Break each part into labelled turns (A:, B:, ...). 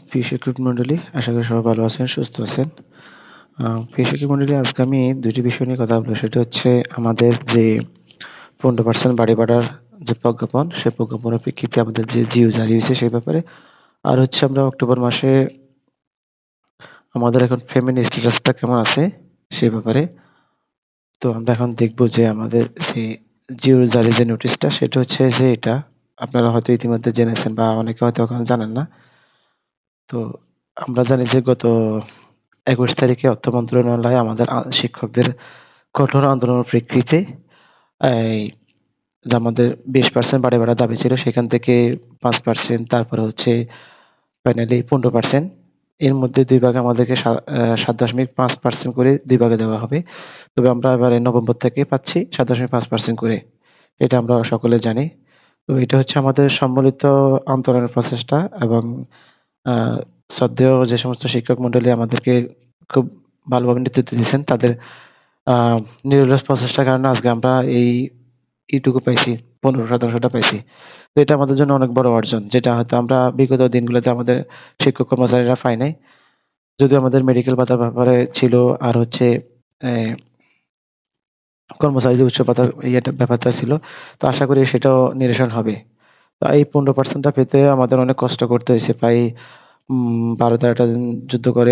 A: প্রিয় শিক্ষক মন্ডলী, আশা করি সবাই ভালো আছেন, সুস্থ আছেন। প্রিয় শিক্ষক মন্ডলী, আজকে আমি ২টি বিষয় নিয়ে কথা বলবো। সেটা হচ্ছে আমাদের যে ১৫% বাড়ি ভাড়ার যে প্রজ্ঞাপন, সেই প্রজ্ঞাপনের প্রেক্ষিতে আমাদের যে জিও জারি হয়েছে সেই ব্যাপারে। আর হচ্ছে আমরা অক্টোবর মাসে আমাদের এখন ফ্যামিলি স্ট্যাটাসটা কেমন আছে সেই ব্যাপারে। তো আমরা এখন দেখব যে আমাদের যে জিও জারি যে নোটিশটা সেটা হচ্ছে যে এটা আপনারা হয়তো ইতিমধ্যে জেনেছেন বা অনেকে হয়তো এখনো জানেন না। তো আমরা জানি যে গত ২১ তারিখে অর্থ মন্ত্রণালয় আমাদের শিক্ষকদের কঠোর আন্দোলনের প্রেক্ষিতে এই যে আমাদের ২০% বাড়ি ভাড়ার দাবি ছিল সেখান থেকে ৫%, তারপরে হচ্ছে ফাইনালি ১৫%। এর মধ্যে ২ ভাগে আমাদেরকে ৭.৫% করে ২ ভাগে দেওয়া হবে। তবে আমরা এবারে নভেম্বর থেকে পাচ্ছি ৭.৫% করে। এটা আমরা সকলে জানি। তো এটা হচ্ছে আমাদের সম্মিলিত আন্দোলনের প্রচেষ্টা এবং আ শ্রদ্ধেয় যে সমস্ত শিক্ষক মন্ডলী আমাদেরকে খুব ভালোভাবে নেতৃত্ব দিয়েছেন তাদের আ নিরলস প্রচেষ্টার কারণে আজকে আমরা এইটুকু পাইছি, ১৫% টা পাইছি। তো এটা আমাদের জন্য অনেক বড় অর্জন। যেটা হয়তো আমরা বিগত দিনগুলোতে আমাদের শিক্ষক কর্মচারীরা পায় নাই। যদিও আমাদের মেডিকেল ভাতার ব্যাপারে ছিল আর হচ্ছে এ কর্মচারীদের উচ্চ ভাতার ব্যাপারটা ছিল। তো আশা করি সেটাও নিরসন হবে। তো এই ১৫% টা পেতে আমাদের অনেক কষ্ট করতে হয়েছে। প্রায় ১২-১৩টা দিন যুদ্ধ করে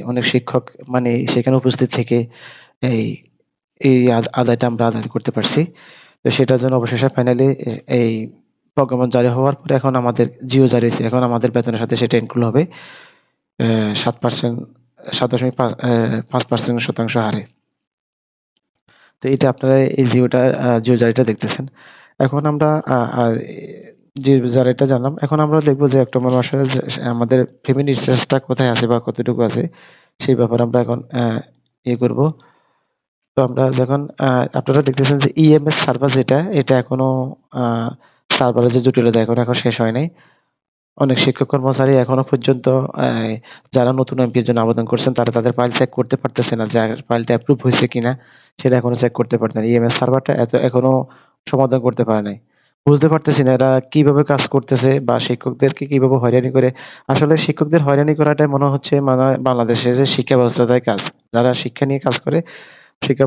A: অনেক শিক্ষক মানে সেখানে উপস্থিত থেকে এই এই আদায়টা আমরা আদায় করতে পারছি। তো সেটার জন্য অবশেষে ফাইনালি এই প্রজ্ঞাপন জারি হওয়ার পরে এখন আমাদের জিও জারি হইছে। এখন আমাদের বেতনের সাথে সেটা ইনক্লুড হবে ৭%, ৫% হারে। তো এটা আপনারা এই জিও জারিটা দেখতেছেন। এখন আমরা জিও জারিটা জানলাম। এখন আমরা দেখব যে অক্টোবর মাসে যে আমাদের ফ্যামিলি স্ট্যাটাসটা কোথায় আছে বা কতটুকু আছে সেই ব্যাপারে আমরা এখন করব। তো আমরা যখন আপনারা দেখতেছেন যে ইএমএস সার্ভার যেটা, এটা এখনো আ সার্ভারের যে জটিলতা এখন শেষ হয় নাই। অনেক শিক্ষক কর্মচারী এখনো পর্যন্ত অ্যা যারা নতুন এমপির জন্য আবেদন করছেন তারা তাদের ফাইল চেক করতে পারতেছে না যে ফাইলটা অ্যাপ্রুভ হইছে কিনা সেটা এখনো চেক করতে পারতেছে না। ইএমএস সার্ভারটা এখনো সমাধান করতে পারে নাই। বুঝতে পারতেছি না এরা কিভাবে কাজ করতেছে বা শিক্ষকদেরকে কিভাবে হয়রানি করে। আসলে শিক্ষকদের হয়রানি করাটাই মনে হচ্ছে বাংলাদেশের যে শিক্ষা ব্যবস্থাটাই কাজ। যারা শিক্ষা নিয়ে কাজ করে শিক্ষা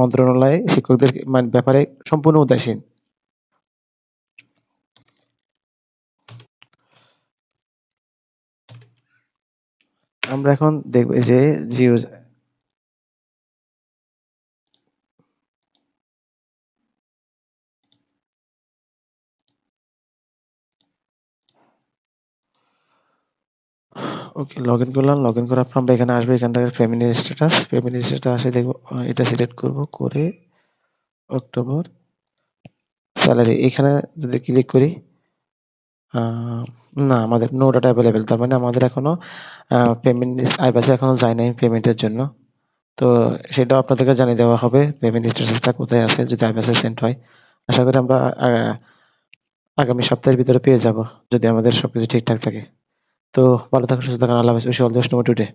A: মন্ত্রণালয় শিক্ষকদের ব্যাপারে সম্পূর্ণ উদাসীন। আমরা এখন দেখব যে জিও ওকে, লগইন করলাম। লগইন করার পর আমরা এখানে আসবো। এখান থেকে ফ্যামিলি স্ট্যাটাস। ফ্যামিলি স্ট্যাটাস আসে দেখব এটা সিলেক্ট করব। করে অক্টোবর সেলারি এখানে যদি ক্লিক করি আ না আমাদের নো ডাটা এভেইলেবল। তার মানে আমাদের এখনো পেমেন্ট আইবাসে এখনো যায় নাই পেমেন্টের জন্য। তো সেটাও আপনাদেরকে জানিয়ে দেওয়া হবে। পেমেন্ট স্ট্যাটাসটা কোথায় আছে যদি আইবাসে সেন্ড হয়। আশা করি আমরা আগামী সপ্তাহের ভিতরে পেয়ে যাব। যদি আমাদের সবকিছু ঠিকঠাক থাকে। তো ভালো থাকুন, সুস্থ থাকুন। আল্লাহ হাফেজ। Wish you all the best today.